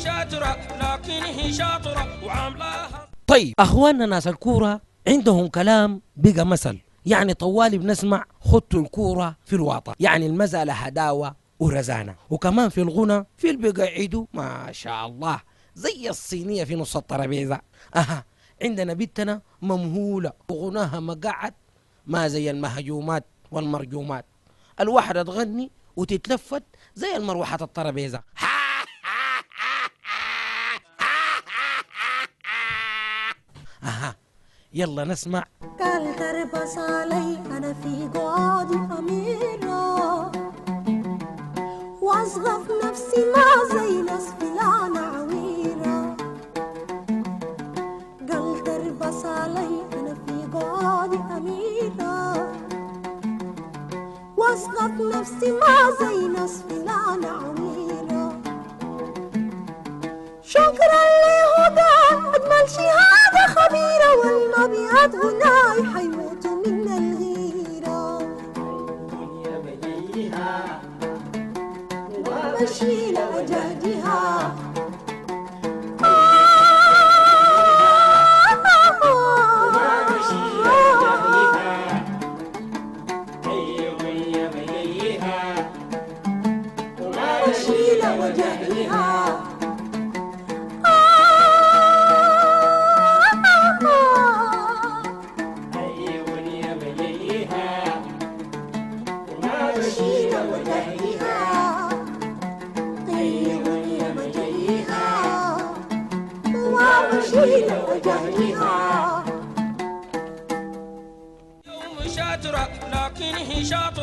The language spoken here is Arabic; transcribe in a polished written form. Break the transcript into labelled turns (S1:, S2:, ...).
S1: شاطرة لكن هي شاطرة وعاملاها.
S2: طيب أخواننا ناس الكورة عندهم كلام بقى مثل، يعني طوالي بنسمع خدتوا الكورة في الواطة، يعني المسألة هداوة ورزانة. وكمان في الغنى في اللي بيقعدوا ما شاء الله زي الصينية في نص الترابيزة. عندنا بنتنا ممهولة وغناها مقعد ما زي المهجومات والمرجومات، الواحدة تغني وتتلفت زي المروحة الترابيزة. يلا نسمع.
S3: قال تربص علي أنا في قعادي أميرة، وأصغف نفسي ما زي ناس فلانة عويرة. قال تربص علي أنا في قعادي أميرة، وأصغف نفسي ما زي ناس فلانة عويرة. شكرا لهدى أجمل شهادة خبيرة، والمبيعات غناي حيموتوا من الغيرة. ومشي لوجهها ومشي لوجهها.
S1: يوم شاطرة لكن هي شاطرة